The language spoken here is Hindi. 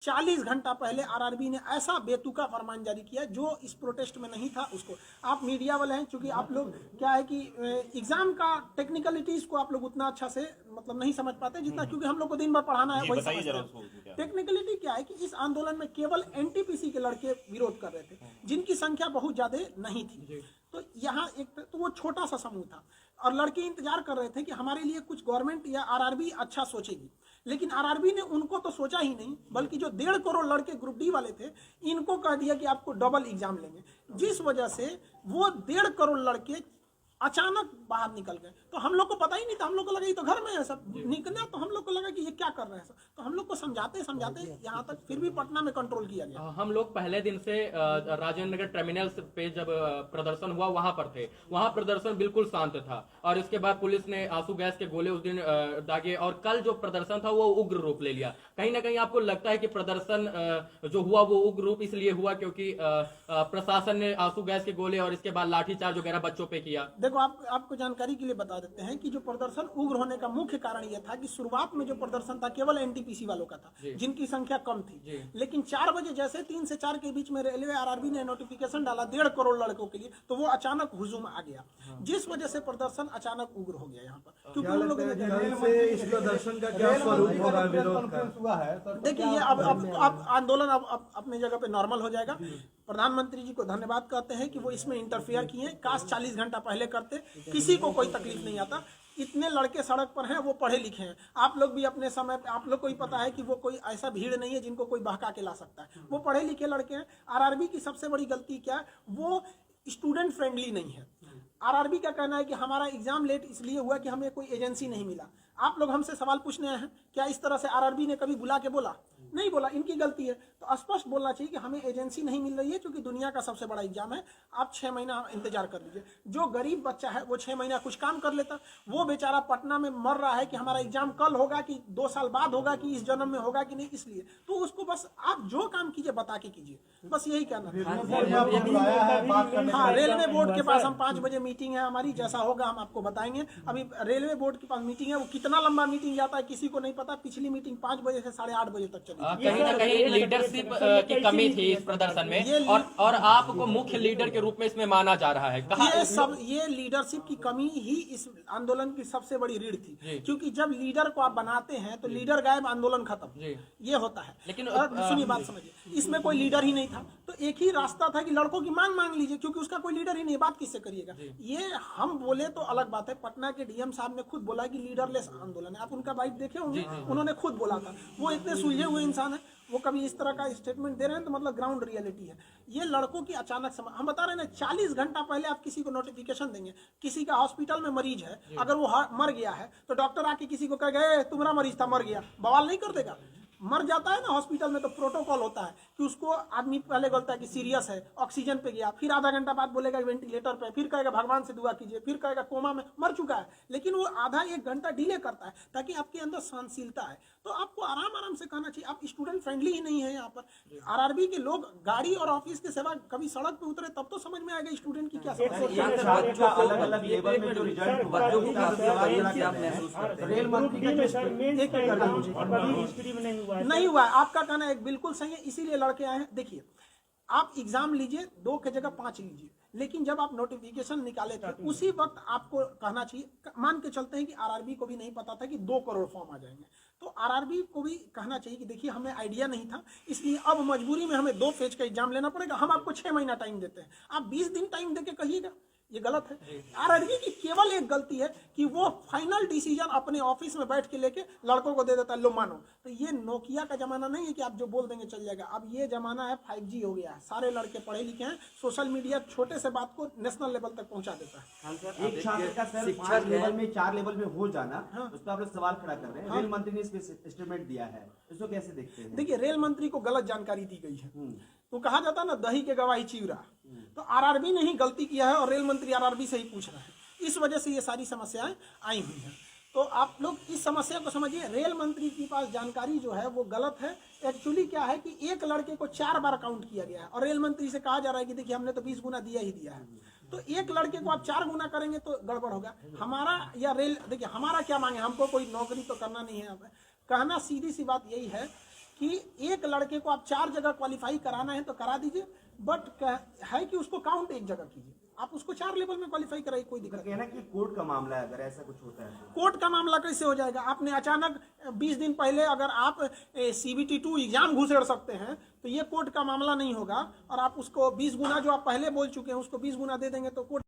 40 घंटा पहले आरआरबी ने ऐसा बेतुका फरमान जारी किया जो इस प्रोटेस्ट में नहीं था। उसको आप मीडिया वाले हैं, क्योंकि आप लोग क्या है कि एग्जाम का टेक्निकलिटीज को आप लोग उतना अच्छा से मतलब नहीं समझ पाते जितना, क्योंकि हम लोग को दिन भर पढ़ाना है, वही समझते हैं। टेक्निकलिटी क्या है कि इस आंदोलन में केवल एनटीपीसी के लड़के विरोध कर रहे थे, जिनकी संख्या बहुत ज्यादा नहीं थी। तो यहाँ एक तो वो छोटा सा समूह था और लड़के इंतजार कर रहे थे कि हमारे लिए कुछ गवर्नमेंट या आरआरबी अच्छा सोचेगी, लेकिन आरआरबी ने उनको तो सोचा ही नहीं, बल्कि जो 1.5 करोड़ लड़के ग्रुप डी वाले थे इनको कह दिया कि आपको डबल एग्जाम लेंगे, जिस वजह से वो 1.5 करोड़ लड़के अचानक बाहर निकल गए। तो हम लोग को पता ही नहीं था, हम लोग को लगा ये तो घर में है सब निकला, तो हम लोग को लगा कि ये क्या कर रहे हैं सब। तो हम लोग को समझाते समझाते यहाँ तक फिर भी पटना में कंट्रोल किया गया। हम लोग पहले दिन से राजेंद्र नगर टर्मिनल पे जब प्रदर्शन हुआ वहां पर थे, वहां प्रदर्शन बिल्कुल शांत था और इसके बाद पुलिस ने आंसू गैस के गोले उस दिन दागे और कल जो प्रदर्शन था वो उग्र रूप ले लिया। कहीं ना कहीं आपको लगता है कि प्रदर्शन जो हुआ वो उग्र रूप इसलिए हुआ क्योंकि प्रशासन ने आंसू गैस के गोले और इसके बाद लाठीचार्ज वगैरह बच्चों पे किया? देखो आपको जानकारी के लिए बता देते हैं कि जो प्रदर्शन उग्र होने का मुख्य कारण यह था कि शुरुआत में जो प्रदर्शन था केवल एनटीपीसी वालों का था, जिनकी संख्या कम थी, लेकिन 4 बजे जैसे 3 से 4 के बीच में रेलवे आरआरबी ने नोटिफिकेशन डाला 1.5 करोड़ लड़कों के लिए, तो वो अचानक हुजूम आ गया, जिस वजह से प्रदर्शन अचानक उग्र हो गया यहाँ पर। क्योंकि उन लोगों इस प्रदर्शन का क्या स्वरूप होगा, विरोध हुआ है? देखिए ये अब आंदोलन अब अपनी जगह पे नॉर्मल हो जाएगा। प्रधानमंत्री जी को धन्यवाद कहते हैं कि वो इसमें इंटरफेयर किए, काश 40 घंटा पहले करते, किसी को कोई तकलीफ नहीं आता। इतने लड़के सड़क पर हैं, वो पढ़े लिखे हैं। आप लोग भी अपने समय पे आप लोग को ही पता है कि वो कोई ऐसा भीड़ नहीं है जिनको कोई बहका के ला सकता है, वो पढ़े लिखे लड़के हैं। आरआरबी की सबसे बड़ी गलती क्या है, वो स्टूडेंट फ्रेंडली नहीं है। आरआरबी का कहना है कि हमारा एग्जाम लेट इसलिए हुआ कि हमें कोई एजेंसी नहीं मिला। आप लोग हमसे सवाल पूछने आए हैं, क्या इस तरह से आरआरबी ने कभी बुला के बोला? नहीं बोला, इनकी गलती है। तो स्पष्ट बोलना चाहिए कि हमें एजेंसी नहीं मिल रही है, क्योंकि दुनिया का सबसे बड़ा एग्जाम है, आप 6 महीना इंतजार कर लीजिए। जो गरीब बच्चा है वो 6 महीना कुछ काम कर लेता, वो बेचारा पटना में मर रहा है कि हमारा एग्जाम कल होगा कि 2 साल बाद होगा कि इस जन्म में होगा कि नहीं, इसलिए तो उसको बस आप जो काम कीजिए बता के कीजिए, बस यही कहना है। हाँ, रेलवे बोर्ड के पास हम 5 बजे मीटिंग है हमारी, जैसा होगा हम आपको बताएंगे। अभी रेलवे बोर्ड के पास मीटिंग है, वो कितना लंबा मीटिंग जाता है किसी को नहीं पता। पिछली मीटिंग 5 बजे से 8:30 बजे तक चली। कहीं ना कहीं लीडरशिप की कमी थी इस प्रदर्शन में और आपको मुख्य लीडर के रूप में इसमें माना जा रहा है। ये लीडरशिप की कमी ही इस आंदोलन की सबसे बड़ी रीढ़ थी, क्योंकि जब लीडर को आप बनाते हैं तो लीडर गायब, आंदोलन खत्म, ये होता है। लेकिन सुनिए बात समझिए, इसमें कोई लीडर ही नहीं था, तो एक ही रास्ता था कि लड़कों की मांग लीजिए, क्योंकि उसका कोई लीडर ही नहीं, बात किससे करिएगा। ये हम बोले तो अलग बात है, पटना के डीएम साहब ने खुद बोला कि लीडरलेस आंदोलन है। आप उनका बाइट देखे होंगे, उन्होंने खुद बोला था। वो इतने सुलझे हुए इंसान है, वो कभी इस तरह का स्टेटमेंट दे रहे हैं तो मतलब ग्राउंड रियलिटी है। ये लड़कों की अचानक हम बता रहे हैं ना, 40 घंटा पहले आप किसी को नोटिफिकेशन देंगे, किसी का हॉस्पिटल में मरीज है, अगर वो मर गया है तो डॉक्टर आके किसी को कहेगा तुम्हारा मरीज था मर गया, बवाल नहीं कर देगा? मर जाता है ना हॉस्पिटल में तो प्रोटोकॉल होता है कि उसको आदमी पहले बोलता है कि सीरियस है, ऑक्सीजन पे गया, फिर आधा घंटा बाद बोलेगा वेंटिलेटर पे, फिर कहेगा भगवान से दुआ कीजिए, फिर कहेगा कोमा में मर चुका है, लेकिन वो आधा 1 घंटा डिले करता है ताकि आपके अंदर सहनशीलता है। तो आपको आराम से कहना चाहिए। आप स्टूडेंट फ्रेंडली ही नहीं है यहाँ पर। आरआरबी के लोग गाड़ी और ऑफिस के सेवा कभी सड़क पे उतरे तब तो समझ में आएगा स्टूडेंट की क्या समस्या। अलग-अलग लेवल में जो रिजल्ट हुआ है रेल मंत्री नहीं हुआ। आपका कहना एक बिल्कुल सही है, इसीलिए लड़के आए हैं। देखिए, आप एग्जाम लीजिए 2 की जगह 5 लीजिए, लेकिन जब आप नोटिफिकेशन निकाले थे उसी वक्त आपको कहना चाहिए। मान के चलते हैं कि आरआरबी को भी नहीं पता था कि 2 करोड़ फॉर्म आ जाएंगे, तो आरआरबी को भी कहना चाहिए कि देखिए हमें आइडिया नहीं था, इसलिए अब मजबूरी में हमें 2 फेज का एग्जाम लेना पड़ेगा। हम आपको 6 महीना टाइम देते हैं, आप 20 दिन टाइम देके कहिएगा, ये गलत है। आरआरबी की केवल एक गलती है कि वो फाइनल डिसीजन अपने ऑफिस में बैठ के लेके लड़कों को दे देता है, लो मानो। तो ये नोकिया का जमाना नहीं है कि आप जो बोल देंगे चल जाएगा। अब ये जमाना है 5G हो गया है, सारे लड़के पढ़े लिखे हैं, सोशल मीडिया छोटे से बात को नेशनल लेवल तक पहुंचा देता है। एक छात्र का सर 5 लेवल में 4 लेवल में हो जाना, उस पर आप लोग सवाल खड़ा कर रहे हैं। रेल मंत्री ने इस पे स्टेटमेंट दिया है, इसको कैसे देखते हैं? देखिए, रेल मंत्री को गलत जानकारी दी गई है। तो कहा जाता है ना, दही के गवाही चिवरा। तो आरआरबी ने ही गलती किया है और रेल मंत्री आरआरबी से ही पूछ रहा है। इस वजह से ये सारी समस्याएं आई हुई हैं। तो आप लोग इस समस्या को समझिए। रेल मंत्री के पास जानकारी जो है वो गलत है। एक्चुअली क्या है कि एक लड़के को 4 बार काउंट किया गया है और रेल मंत्री से कहा जा रहा है कि देखिए हमने तो 20 गुना दिया ही दिया है। तो एक लड़के को आप 4 गुना करेंगे तो गड़बड़ होगा। हमारा या रेल, देखिए हमारा क्या मांगे, हमको कोई नौकरी तो करना नहीं है। कहना सीधी सी बात यही है कि एक लड़के को आप 4 जगह क्वालिफाई कराना है तो करा दीजिए, बट है कि उसको काउंट एक जगह कीजिए, आप उसको 4 लेवल में क्वालिफाई कराइए, कोई दिक्कत नहीं। कहना कि कोर्ट का मामला है, अगर ऐसा कुछ होता है तो। कोर्ट का मामला कैसे हो जाएगा? आपने अचानक 20 दिन पहले अगर आप CBT 2 एग्जाम घुसेड़ सकते हैं तो ये कोर्ट का मामला नहीं होगा, और आप उसको 20 गुना जो आप पहले बोल चुके हैं उसको 20 गुना दे देंगे तो कोर्ट